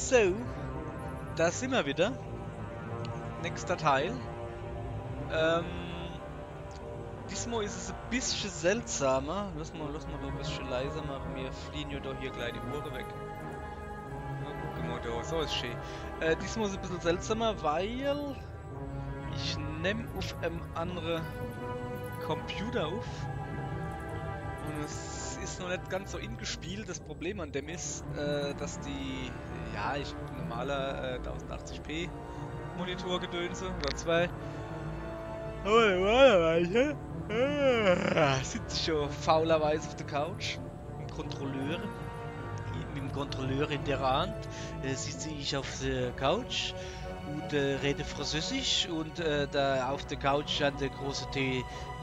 So, da sind wir wieder. Nächster Teil. Diesmal ist es ein bisschen seltsamer. Lass mal da ein bisschen leiser machen. Wir fliehen ja da hier gleich die Uhr weg. Na, guck mal da, so ist schön. Diesmal ist es ein bisschen seltsamer, weil ich nehme auf einem anderen Computer auf. Und es ist noch nicht ganz so ingespielt. Das Problem an dem ist, dass die, ja, ich normaler 1080p Monitor gedönse oder zwei. Aber normalerweise sitze ich schon faulerweise auf der Couch mit dem Kontrolleur in der Hand. Sitze ich auf der Couch und rede Französisch und da auf der Couch an der große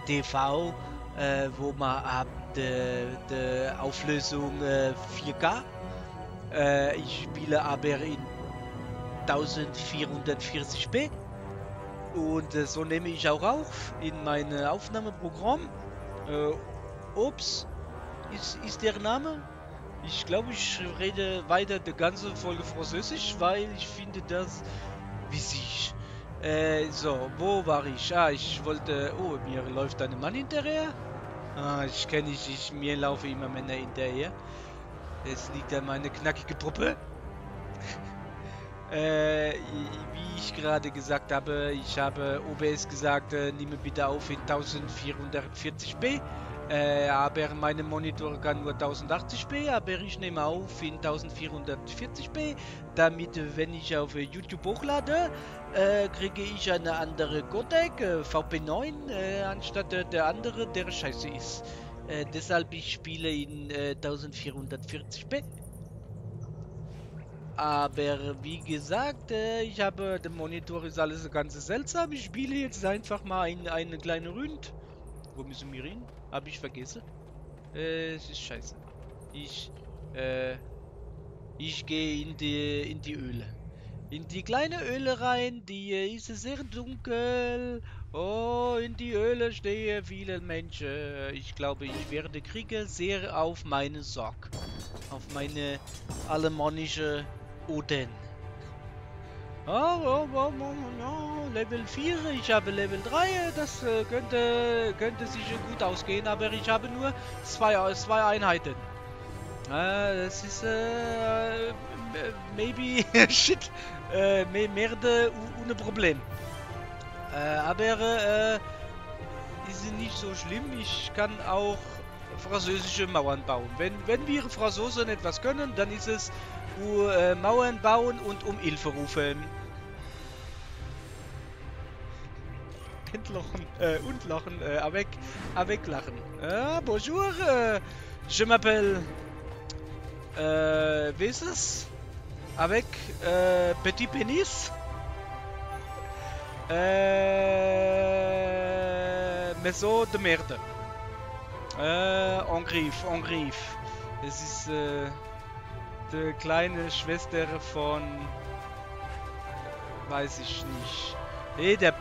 TV, wo man ab der Auflösung 4K. Ich spiele aber in 1440p und so nehme ich auch auf in mein Aufnahmeprogramm. Ops ist der Name. Ich glaube, ich rede weiter die ganze Folge Französisch, weil ich finde das witzig. So, wo war ich? Ah, ich wollte... Oh, mir läuft ein Mann hinterher. Ah, mir laufe immer Männer hinterher. Es liegt an meine knackige Puppe. Wie ich gerade gesagt habe, ich habe OBS gesagt, nehme bitte auf in 1440p. Aber meine Monitor kann nur 1080p, aber ich nehme auf in 1440p, damit, wenn ich auf YouTube hochlade, kriege ich eine andere Codec, VP9, anstatt der andere, der scheiße ist. Deshalb ich spiele in 1440p. Aber wie gesagt, ich habe, der Monitor ist alles ganz seltsam. Ich spiele jetzt einfach mal eine kleine Runde. Wo müssen wir hin? Habe ich vergessen. Es ist scheiße. Ich gehe in die Höhle. In die kleine Höhle rein, die ist sehr dunkel. Oh, in die Höhle stehen viele Menschen. Ich glaube, ich werde kriegen sehr auf meine Sorg. Auf meine alemannische Oden. Oh, Level 4, ich habe Level 3, das könnte sicher gut ausgehen, aber ich habe nur zwei Einheiten. Das ist, maybe, shit, Merde ohne Problem. Aber, ist nicht so schlimm, ich kann auch französische Mauern bauen. Wenn wir Franzosen etwas können, dann ist es Mauern bauen und um Hilfe rufen. Und lachen, avec lachen. Bonjour, je m'appelle, wie ist es? Avec, petit pénis. Maison de merde. En grief. Es ist, die kleine Schwester von... weiß ich nicht. Der...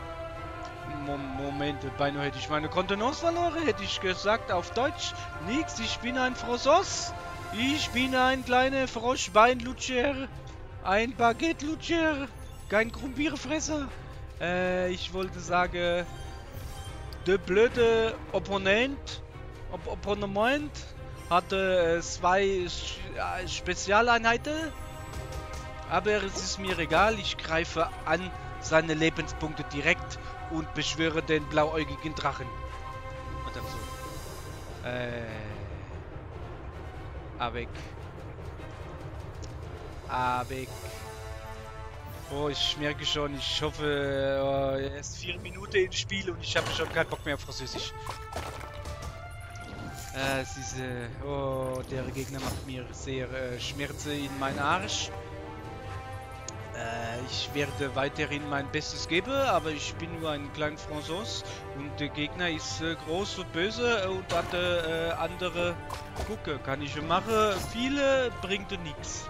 Moment, beinahe hätte ich meine Kontenance verloren. Hätte ich gesagt auf Deutsch. Nix, ich bin ein Franzos. Ich bin ein kleiner Froschbeinlutscher. Ein Baguette-Lutscher. Kein Krumbierfresser. Ich wollte sagen... der blöde Opponent hatte zwei Spezialeinheiten, aber es ist mir egal, ich greife an seine Lebenspunkte direkt und beschwöre den blauäugigen Drachen. Oder so. Avec. Oh, ich merke schon, ich hoffe, erst 4 Minuten ins Spiel und ich habe schon keinen Bock mehr auf Französisch. Es ist, oh, der Gegner macht mir sehr Schmerzen in meinen Arsch. Ich werde weiterhin mein Bestes geben, aber ich bin nur ein kleiner Franzos und der Gegner ist groß und böse und hat andere Gucke. Kann ich machen, viele bringt nichts.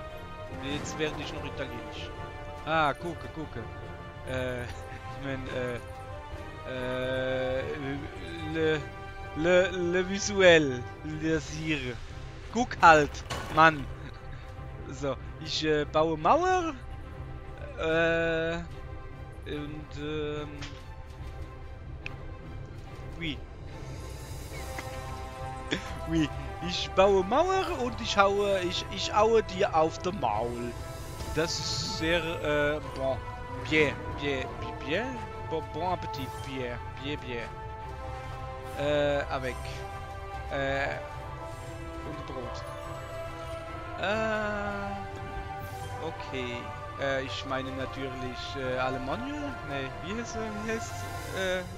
Jetzt werde ich noch Italienisch. Ah, gucke. Ich meine, le visuel, le sire. Guck halt, Mann. So, ich baue Mauer. Und, wie? Wie? Ich baue Mauer und ich haue dir auf den Maul. Das ist sehr, bon. Bien. Bon Appetit. Bien. Avec. Und Brot. Okay. Ich meine natürlich Alemannia. Ne, wie heißt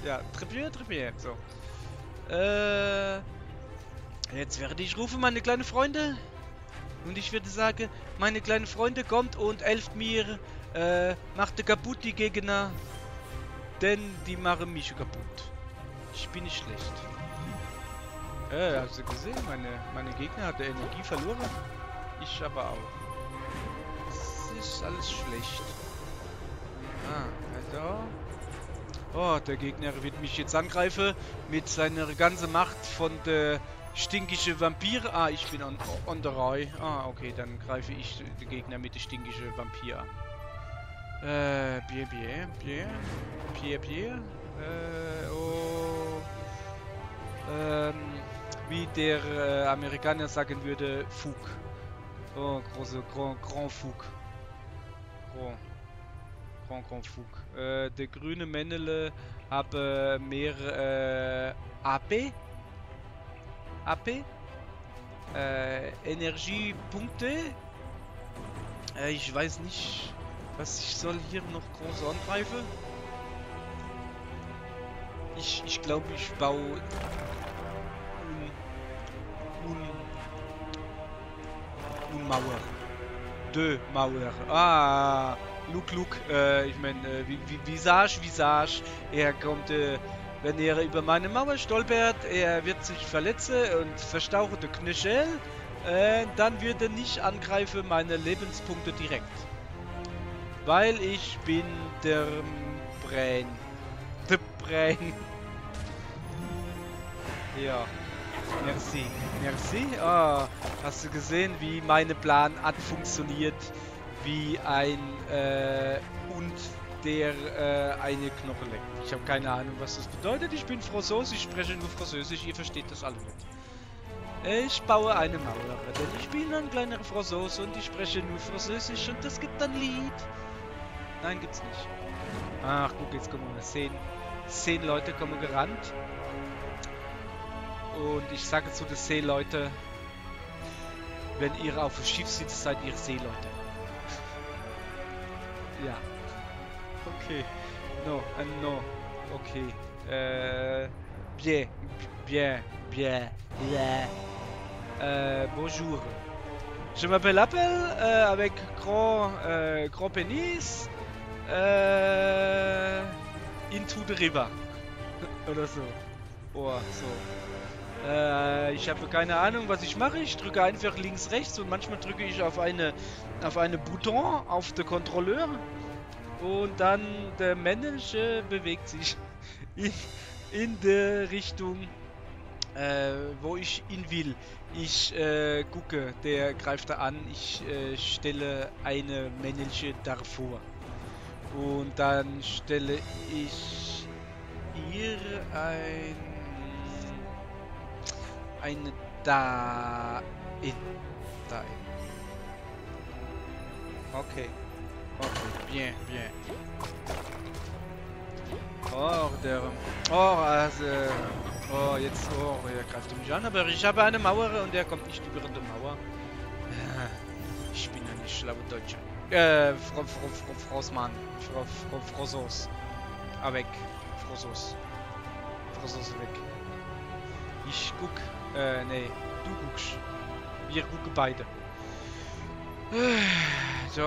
ja, Trepier. So. Jetzt werde ich rufen, meine kleinen Freunde. Und ich würde sagen, meine kleinen Freunde, kommt und helft mir. Macht kaputt die Gegner. Denn die machen mich kaputt. Ich bin nicht schlecht. Hast du gesehen? Meine Gegner hatten Energie verloren. Ich aber auch. Das ist alles schlecht. Also. Oh, der Gegner wird mich jetzt angreifen mit seiner ganzen Macht von der stinkische Vampir. Ich bin on the Reihe. Okay, dann greife ich den Gegner mit der stinkische Vampir an. Bier. Wie der Amerikaner sagen würde, Fug. Oh, Grand Fug. Grand Fug. Der grüne Männle habe mehr AP. Energiepunkte. Ich weiß nicht, was ich soll hier noch groß angreifen. Ich glaube, ich baue Mauer. De Mauer. Look. Ich meine, Visage. Er kommt, wenn er über meine Mauer stolpert, er wird sich verletzen und verstauchen den Knöchel. Dann wird er nicht angreifen meine Lebenspunkte direkt. Weil ich bin der Brain. Der Brain. Ja. Merci. Hast du gesehen, wie meine Plan funktioniert? Wie ein und der eine Knochen leckt. Ich habe keine Ahnung, was das bedeutet. Ich bin Franzose, ich spreche nur Französisch, ihr versteht das alle nicht. Ich baue eine Mauer, denn ich bin ein kleiner Franzose und ich spreche nur Französisch und es gibt ein Lied. Nein, gibt's nicht. Ach, guck, jetzt kommen wir 10 Leute kommen gerannt. Und ich sage zu den Seeleute, wenn ihr auf dem Schiff sitzt, seid ihr Seeleute. Ja. Okay. No. Okay. Bien. Bonjour. Je m'appelle Apple, avec grand pénis. Into the river. Oder so. Oh, so. Ich habe keine Ahnung, was ich mache. Ich drücke einfach links, rechts und manchmal drücke ich auf eine Button auf den Kontrolleur und dann der Männliche bewegt sich in der Richtung, wo ich ihn will. Ich gucke, der greift da an. Ich stelle eine Männliche davor und dann stelle ich ihr eine da in. Okay, bien. Er greift mich an, aber ich habe eine Mauer und er kommt nicht über die Mauer. Ich bin eine schlaue Deutsche. Frau Frosmann. Frau Frosos. Weg. Frosos weg. Ich guck. Nee, du guckst. Wir gucken beide. So,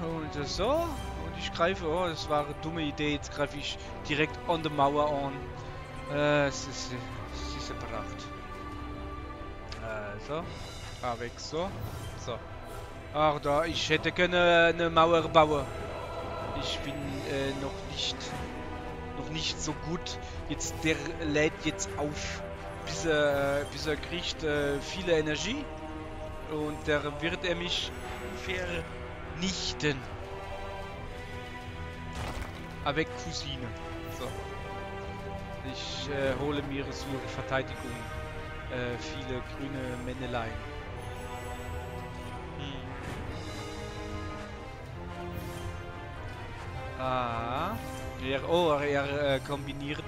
und so. Und ich greife. Oh, das war eine dumme Idee. Jetzt greife ich direkt an der Mauer an. Es ist separat. So. Weg, so. Ach, da, ich hätte können eine Mauer bauen. Ich bin noch nicht so gut. Jetzt, der lädt jetzt auf. Bis er kriegt viele Energie. Und da wird er mich vernichten. Avec Cousine. So. Ich hole mir zur Verteidigung viele grüne Männelein. Ah. Er kombiniert.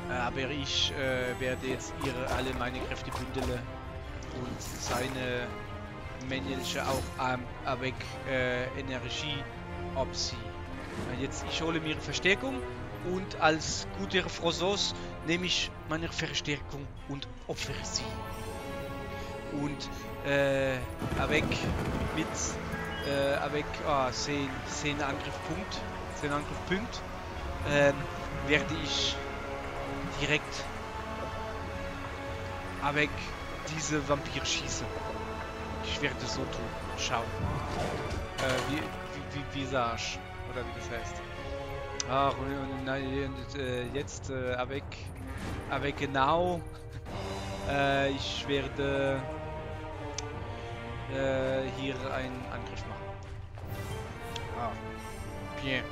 Aber ich werde jetzt alle meine Kräfte bündeln und seine männliche auch avec Energie abziehen. Jetzt ich hole mir Verstärkung und als guter Franzos nehme ich meine Verstärkung und opfere sie. Und avec 10 Angriffspunkt, werde ich direkt avec diese Vampir schießen. Ich werde so tun. Schauen. Visage. Oder wie das heißt. Ach, und jetzt avec genau. Ich werde hier einen Angriff machen. Ah. Bien.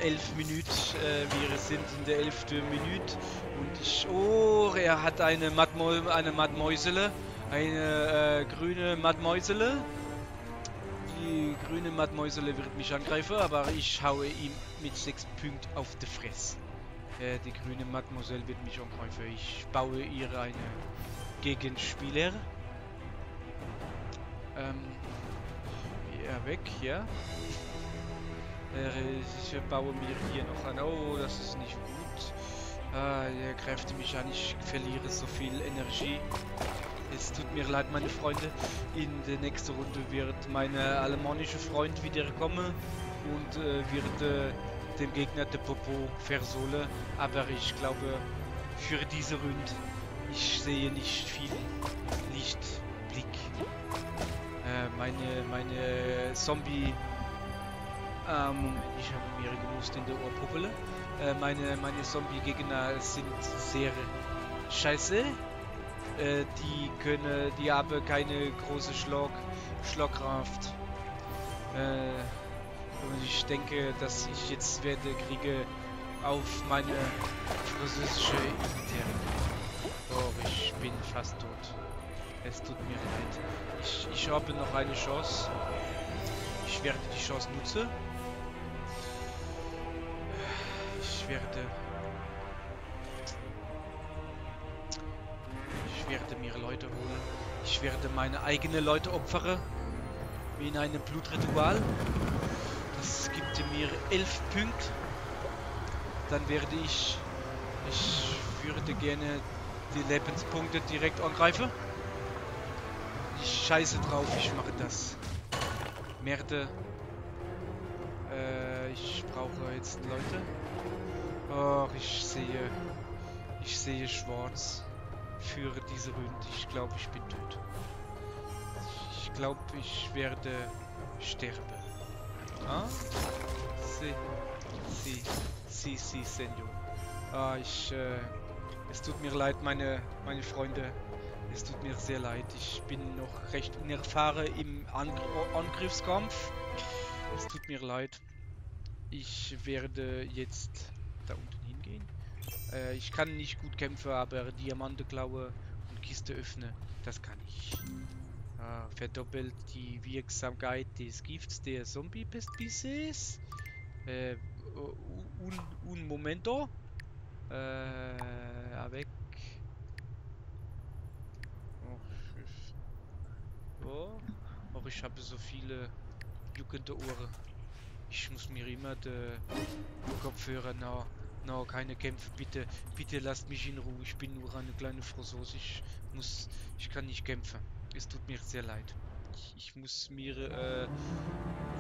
11 Minuten, wir sind in der 11. Minute und er hat eine Mademoiselle, eine grüne Mademoiselle. Die grüne Mademoiselle wird mich angreifen, aber ich haue ihm mit 6 Punkten auf die Fresse. Die grüne Mademoiselle wird mich angreifen. Ich baue ihr eine Gegenspieler. Ja, weg, ja. Ich baue mir hier noch an. Oh, das ist nicht gut. Er greift mich an. Ich verliere so viel Energie. Es tut mir leid, meine Freunde. In der nächsten Runde wird mein alemannischer Freund wiederkommen und wird dem Gegner der Popo versohlen. Aber ich glaube, für diese Runde, ich sehe nicht viel Lichtblick. Meine Zombie... ich habe mir gemusst in der Ohrpuppe. Meine Zombie-Gegner sind sehr scheiße. Die haben keine große Schlagkraft. Und ich denke, dass ich jetzt kriege auf meine französische Militär. Oh, ich bin fast tot. Es tut mir leid. Ich habe noch eine Chance. Ich werde die Chance nutzen. Ich werde mir Leute holen. Ich werde meine eigenen Leute opfern. Wie in einem Blutritual. Das gibt mir 11 Punkte. Dann werde ich würde gerne die Lebenspunkte direkt angreifen. Ich scheiße drauf, ich mache das. Merde. Ich brauche jetzt Leute. Oh, ich sehe schwarz für diese Runde. Ich glaube, ich bin tot. Ich glaube, ich werde sterben. Ah? Si, Senor. Ah, es tut mir leid, meine Freunde. Es tut mir sehr leid. Ich bin noch recht unerfahren im Angriffskampf. Es tut mir leid. Ich werde jetzt da unten hingehen. Ich kann nicht gut kämpfen, aber Diamante klaue und Kiste öffnen, das kann ich. Verdoppelt die Wirksamkeit des Gifts der Zombie-Pestbisses. Un momento. Avec. Oh, ich habe so viele juckende Ohren. Ich muss mir immer den Kopfhörer no, keine Kämpfe, bitte lasst mich in Ruhe. Ich bin nur eine kleine Franzose. Ich kann nicht kämpfen. Es tut mir sehr leid. Ich muss mir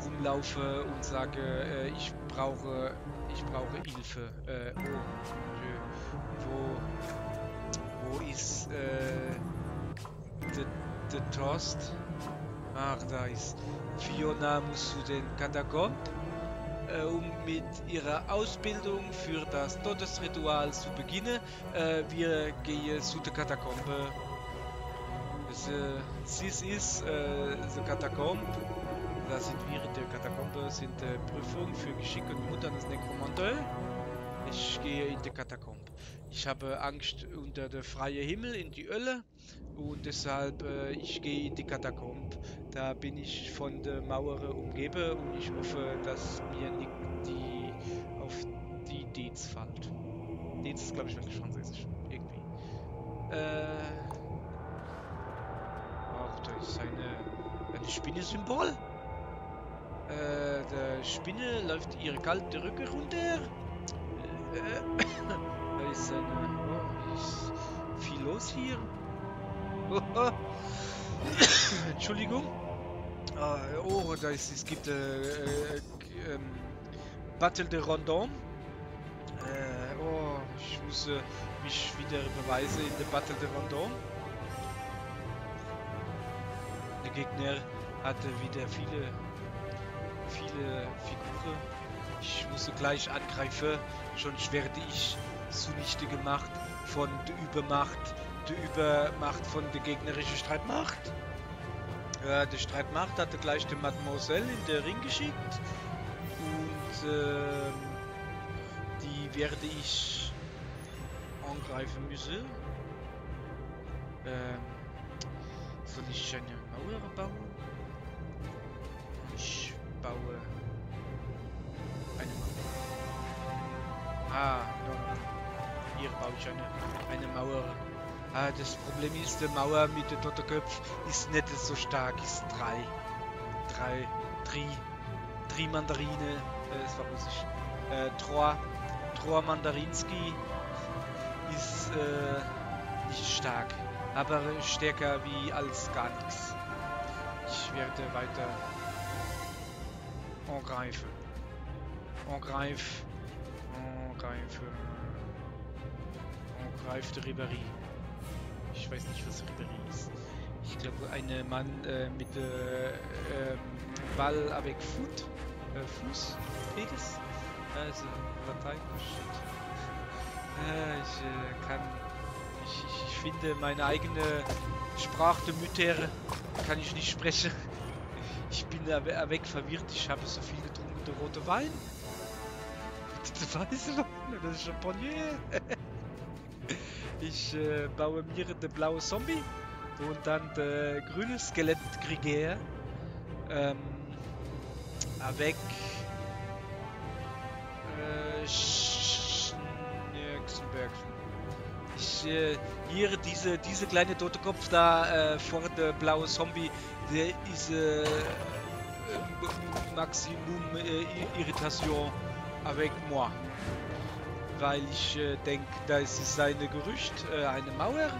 rumlaufen und sage, ich brauche Hilfe. Wo ist der Toast? Ach, da ist. Fiona muss zu den Katakomben. um mit ihrer Ausbildung für das Todesritual zu beginnen. Wir gehen zu der Katakombe. This is the Catacomb. Da sind wir in der Katakombe, sind Prüfung für Geschick und Mut eines Nekromanten. Ich gehe in die Katakombe. Ich habe Angst unter der freien Himmel in die Hölle und deshalb ich gehe in die Katakombe. Da bin ich von der Mauer umgeben und ich hoffe, dass mir nicht auf die Dez fällt. Dez ist, glaube ich, wirklich französisch. Irgendwie. Ach, da ist eine Spinne-Symbol. Der Spinne läuft ihre kalte Rücke runter. Da ist ist viel los hier. Entschuldigung. Oh, es gibt Battle de Rondon. Oh, ich muss mich wieder beweisen in der Battle de Rondon. Der Gegner hatte wieder viele Figuren. Ich muss gleich angreifen, sonst werde ich zunichte gemacht von der Übermacht von der gegnerischen Streitmacht. Die Streitmacht hatte gleich die Mademoiselle in den Ring geschickt und die werde ich angreifen müssen. Soll ich eine Mauer bauen? Ich baue eine Mauer. No. Hier baue ich eine Mauer. Das Problem ist, die Mauer mit dem Totenköpf ist nicht so stark. Ist drei Mandarine. Das war russisch. Trois Mandarinski ist nicht stark, aber stärker wie als gar nichts. Ich werde weiter angreifen. Angreift Ribéry. Ich weiß nicht, was Ribéry ist. Ich glaube, ein Mann mit Ball avec Foot. Fuß. Penis. Also, Latein. Ich finde meine eigene Sprache der Mütter kann ich nicht sprechen. Ich bin weg verwirrt. Ich habe so viel getrunken, der rote Wein. Der weiße Wein oder das Champagner. Ich baue mir den blauen Zombie und dann der grüne Skelettkrieger avec hier diese kleine Totenkopf da vor der blaue Zombie, der ist Maximum Irritation avec moi. Weil ich denke, das ist ein Gerücht, eine Mauer,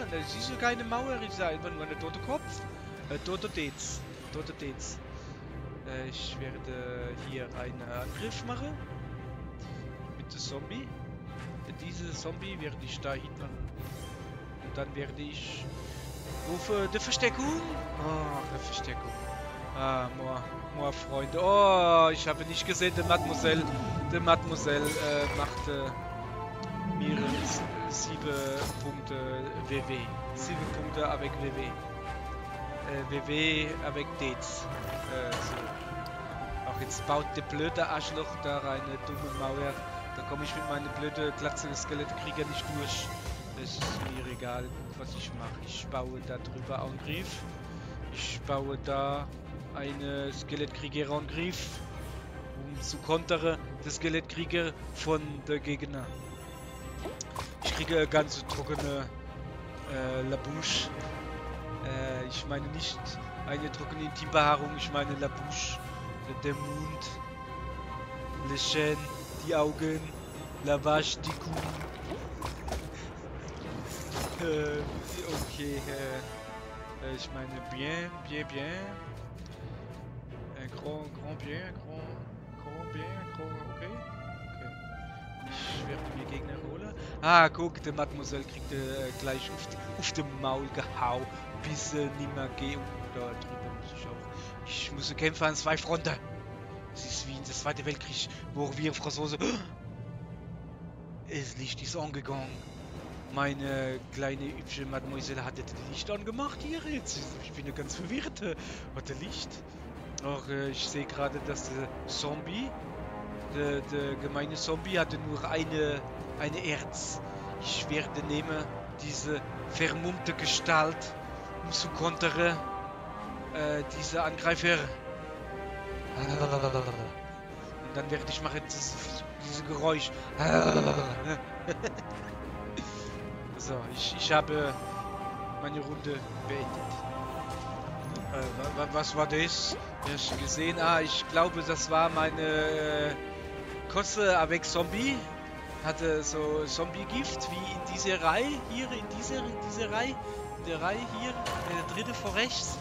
das ist ja keine Mauer, ist einfach nur ein toter Kopf, toter Dez. Ich werde hier einen Angriff machen mit dem Zombie. Diese Zombie werde ich da hinten und dann werde ich rufen die Versteckung. Oh, die Versteckung. Moi Freunde. Oh, ich habe nicht gesehen, die Mademoiselle macht mir 7 Punkte WW. 7 Punkte avec WW. WW avec Dez. So. Auch jetzt baut der blöde Arschloch da rein, eine dumme Mauer. Da komme ich mit meinen blöden Glatze Skelettkrieger nicht durch. Das ist mir egal, was ich mache. Ich baue da drüber Angriff. Ich baue da eine Skelettkrieger-Angriff, um zu kontern des Skelettkrieger von der Gegner. Ich kriege ganz trockene La Bouche. Ich meine nicht eine trockene Intimbehaarung, ich meine La Bouche, der Mund, les Chaînes, die Augen, la vache, die Kuh. Okay, ich meine bien. Grand bien, okay. Ich werde mir Gegner holen. Guck, der Mademoiselle kriegt gleich auf den Maul gehauen, bis nimmer geht. Und da drüber muss ich auch. Ich muss kämpfen an 2 Fronten. Es ist wie der Zweite Weltkrieg, wo wir Franzosen... Das Licht ist angegangen. Meine kleine hübsche Mademoiselle hat das Licht angemacht hier jetzt. Ich bin ja ganz verwirrt. Hat der Licht? Ach, ich sehe gerade, dass der Zombie, der gemeine Zombie, hatte nur eine Herz. Ich werde nehmen diese vermummte Gestalt, um zu kontern, diese Angreifer. Und dann werde ich machen diese Geräusch. So, ich habe meine Runde beendet. Was war das? Hast du gesehen? Ah, ich glaube, das war meine Kosse avec Zombie. Hatte so Zombie-Gift wie in dieser Reihe. Hier, in dieser Reihe. In der Reihe hier, der dritte vor rechts,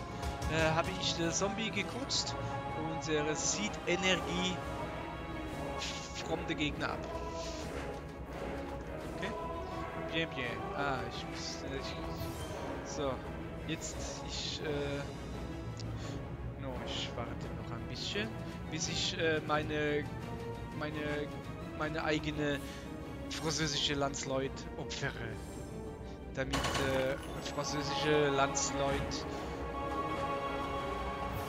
habe ich den Zombie gekotzt. Und er zieht Energie von der Gegner ab. Okay? Bien, bien. Ah, ich muss... so, jetzt ich warte noch ein bisschen, bis ich meine eigene französische Landsleute opfere. Damit französische Landsleute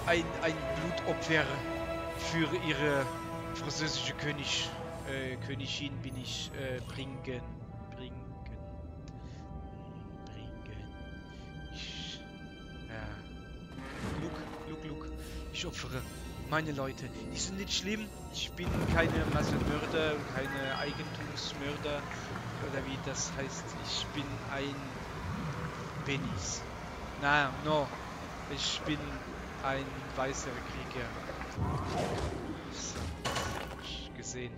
ein Blutopfer für ihre französische Königin bin ich bringen. Look. Ich opfere meine Leute. Die sind nicht schlimm. Ich bin keine Massenmörder und keine Eigentumsmörder. Oder wie das heißt. Ich bin ein Penis. No. Ich bin ein weißer Krieger. So, ich gesehen.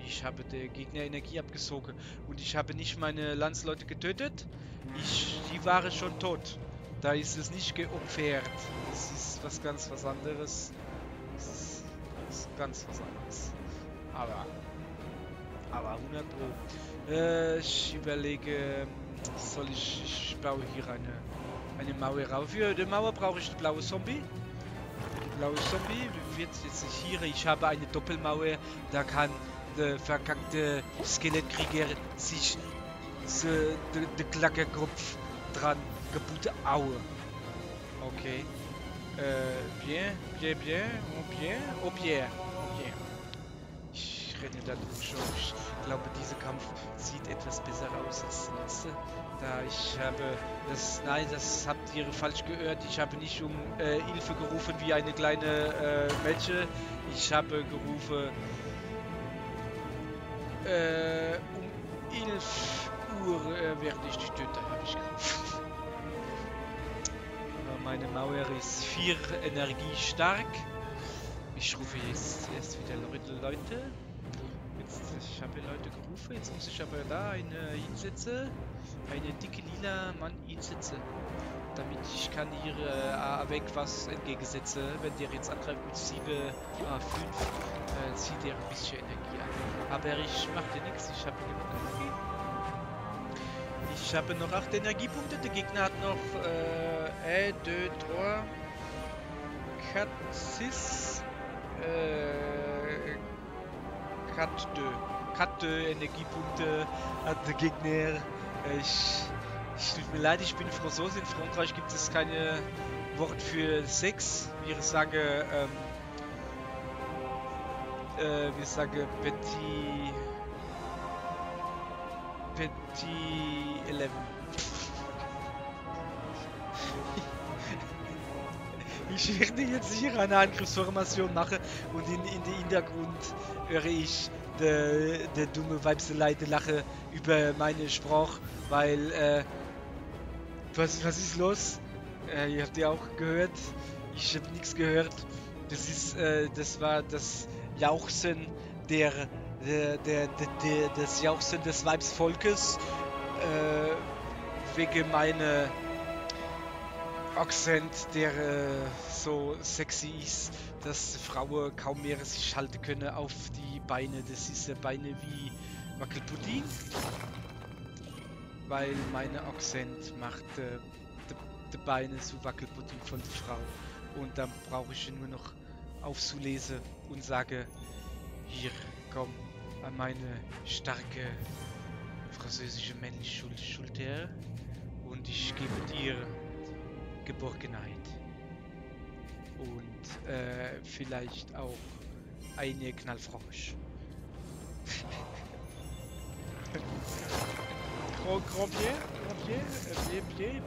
Ich habe der Gegner Energie abgesogen. Und ich habe nicht meine Landsleute getötet. Die waren schon tot. Da ist es nicht geopfert. Das ist was anderes. Das ist ganz was anderes. Aber 100 Pro. Ich überlege, ich baue hier eine Mauer rauf. Für die Mauer brauche ich die blaue Zombie. Die blaue Zombie wird jetzt hier. Ich habe eine Doppelmauer. Da kann der verkackte Skelettkrieger sich der Klackerkopf dran kaputte Aue. Okay. Bien. Ich renne da durch. Ich glaube, dieser Kampf sieht etwas besser aus als der letzte. Da ich habe das habt ihr falsch gehört. Ich habe nicht um Hilfe gerufen wie eine kleine Mädchen. Ich habe gerufen um 11 Uhr werde ich dich töten, habe ich gerufen. Meine Mauer ist 4 Energie stark. Ich rufe jetzt erst wieder Leute. Ich habe Leute gerufen. Jetzt muss ich aber da eine hinsetzen. Eine dicke lila Mann hinsetzen. Damit ich kann hier weg was entgegensetzen. Wenn der jetzt angreift mit 7, 5, zieht der ein bisschen Energie an. Aber ich mache dir nichts. Ich habe genug Energie. Ich habe noch 8 Energiepunkte. Der Gegner hat noch 1, 2, 3, 4, 6, 4 Energiepunkte hat der Gegner. Ich tut mir leid, ich bin Franzose. In Frankreich gibt es keine Wort für Sex. Wir sagen Petit 11. Ich werde jetzt hier eine Angriffsformation machen und in den Hintergrund höre ich der dumme Weibseleite lache über meine Sprache, weil was ist los? Ihr habt ja auch gehört. Ich habe nichts gehört. Das war das Jauchzen des Jauchzen des Weibsvolkes wegen meiner Akzent, der so sexy ist, dass Frauen kaum mehr sich halten können auf die Beine. Das ist Beine wie Wackelpudding, weil meine Akzent macht die Beine zu Wackelpudding von der Frau und dann brauche ich nur noch aufzulesen und sage, hier, komm, an meine starke französische männliche Schulter und ich gebe dir Geborgenheit und vielleicht auch eine Knallfrosch.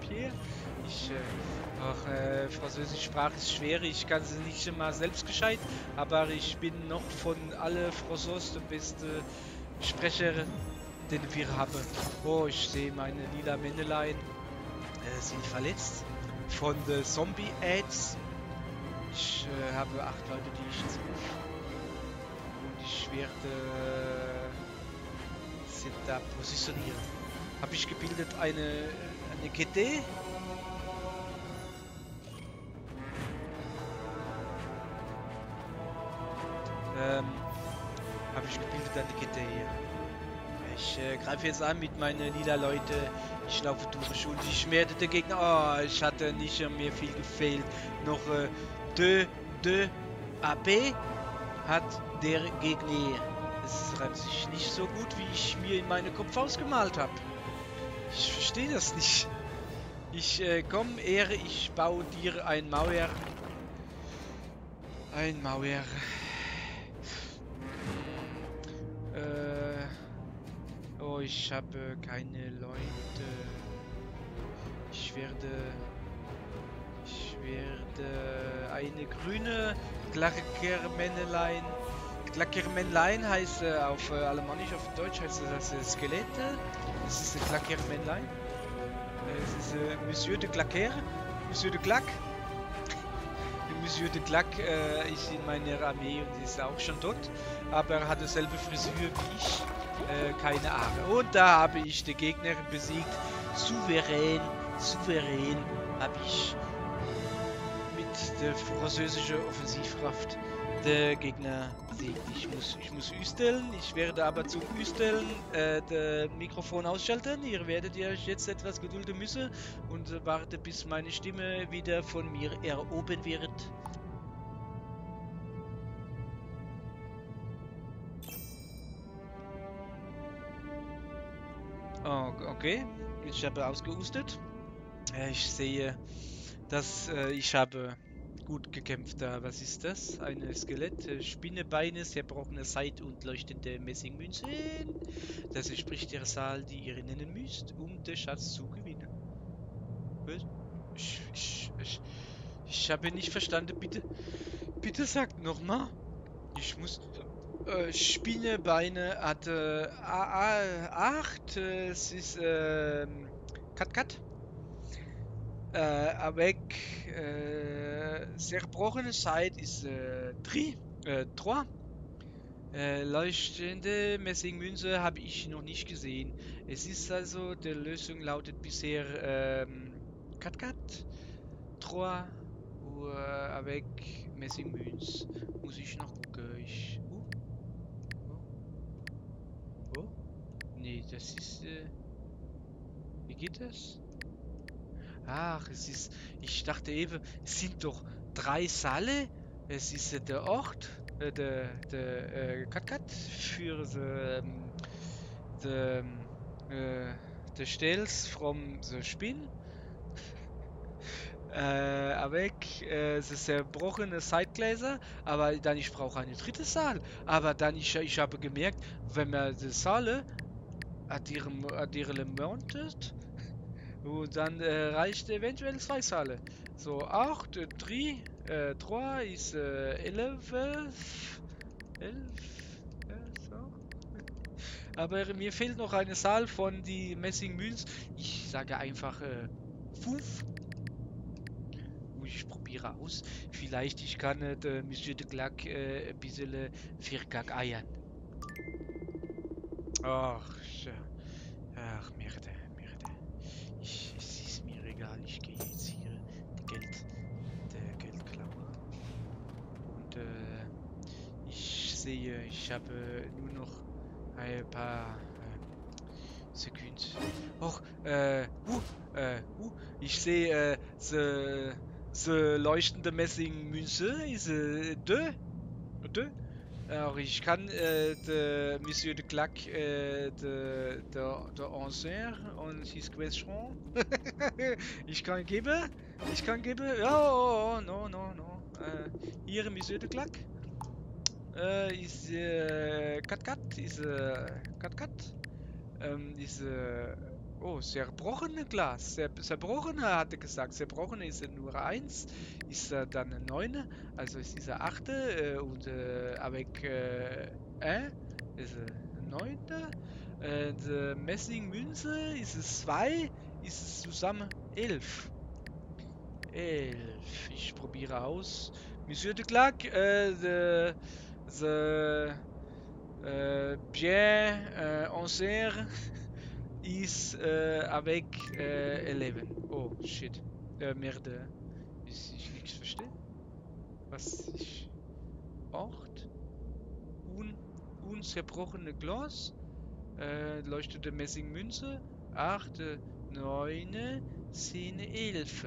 Pierre. Französisch Sprache ist schwer, ich kann sie nicht immer selbst gescheit, aber ich bin noch von alle Franzos der beste Sprecher, den wir haben. Oh, ich sehe meine lila Männlein sind verletzt von den Zombie-Ads. Ich habe 8 Leute, die ich jetzt rufe. Und ich werde sind da positionieren. Habe ich gebildet eine GD. Habe ich gebildet eine GD hier. Ich greife jetzt an mit meinen lila Leute. Ich laufe durch und ich werde der Gegner. Oh, ich hatte nicht mehr viel gefehlt. Noch 2 AB hat der Gegner. Es reibt sich nicht so gut, wie ich mir in meinem Kopf ausgemalt habe. Ich verstehe das nicht. Ich komm, Ehre, ich baue dir ein Mauer. Ein Mauer. Oh, ich habe keine Leute. Ich werde eine grüne Glackermännlein. Glackermännlein heißt auf Alemannisch, auf Deutsch heißt das Skelette. Das ist ein Glackermännlein. Es ist Monsieur de Glacker. Monsieur de Glack. Monsieur de Glack ist in meiner Armee und ist auch schon tot. Aber er hat dieselbe Frisur wie ich. Keine Haare. Und da habe ich den Gegner besiegt. Souverän habe ich mit der französischen Offensivkraft der Gegner besiegt. Ich muss üsteln. Ich werde aber zum Üsteln das Mikrofon ausschalten. Ihr werdet euch jetzt etwas gedulden müssen und warte, bis meine Stimme wieder von mir erhoben wird. Oh, okay, ich habe ausgehustet. Ich sehe, dass ich habe gut gekämpft. Was ist das? Ein Skelett, Spinnebeine, zerbrochene Seite und leuchtende Messingmünzen. Das entspricht der Zahl, die ihr nennen müsst, um den Schatz zu gewinnen. Was? Ich habe nicht verstanden. Bitte sagt nochmal. Ich muss... Spinnebeine hatte 8. Es ist Cut. Avec zerbrochene Seite ist 3. Leuchtende Messingmünze habe ich noch nicht gesehen. Es ist also, die Lösung lautet bisher Cut 3 avec Messingmünze. Muss ich noch gucken. Oh? Nee, das ist... wie geht das? Ach, es ist... Ich dachte eben, es sind doch 3 Saale. Es ist der Ort, der Kat für the Stels from the Spin. Avec the zerbrochene Sidegläser, aber dann ich brauche eine 3. Saal. Aber dann ich habe gemerkt, wenn man die Saale addieren montet, und dann reicht eventuell 2 Saale. So 8, 3 ist 11, 11, so. Aber mir fehlt noch eine Zahl von die Messingmünz. Ich sage einfach 5. Ich probiere aus. Vielleicht ich kann Monsieur de Glack ein bisschen vergackeiern. Ach, Merde. Es ist mir egal. Ich gehe jetzt hier der Geldklauer. Und ich sehe, ich habe nur noch ein paar Sekunden. Och, ich sehe, the leuchtende Messingmünze ist 2. deux. Alors, ich kann de Monsieur de Clack de Ancien und his question. Ich kann geben. Oh, no, no, no. Hier, Monsieur de Clack. Is Kat is Kat. Ist oh, zerbrochene Glas. Zerbrochene hat er gesagt. Zerbrochene ist nur eins. Ist dann eine 9. Also ist diese achte. Und avec ist eine 9. Die Messingmünze ist es 2. Ist es zusammen 11. 11. Ich probiere aus. Monsieur de Clack, the bien ancien is avec 11. Oh, shit. Merde. Ich nichts verstehe. Was ich... Acht. Unzerbrochene Glas. Leuchtete Messingmünze. 8, 9, 10, 11.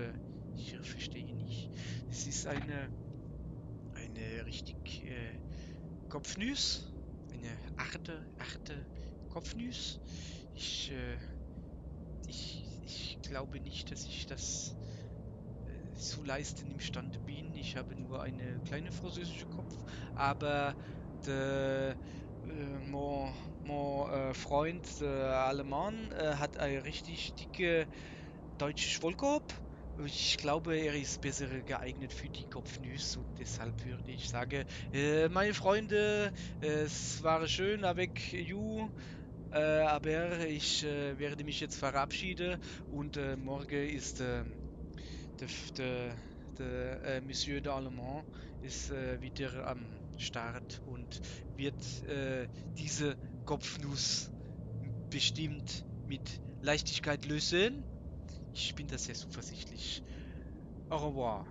Ich verstehe nicht. Es ist eine richtig Kopfnuss. Eine achte Kopfnuss. Ich glaube nicht, dass ich das zu leisten imstande bin. Ich habe nur eine kleine französische Kopf, aber der mon Freund, der Allemand, hat eine richtig dicke deutsche Schwollkopf. Ich glaube, er ist besser geeignet für die Kopfnuss und deshalb würde ich sagen, meine Freunde, es war schön avec you. Aber ich werde mich jetzt verabschieden und morgen ist der Monsieur d'Allemand ist wieder am Start und wird diese Kopfnuss bestimmt mit Leichtigkeit lösen. Ich bin da sehr zuversichtlich. Au revoir.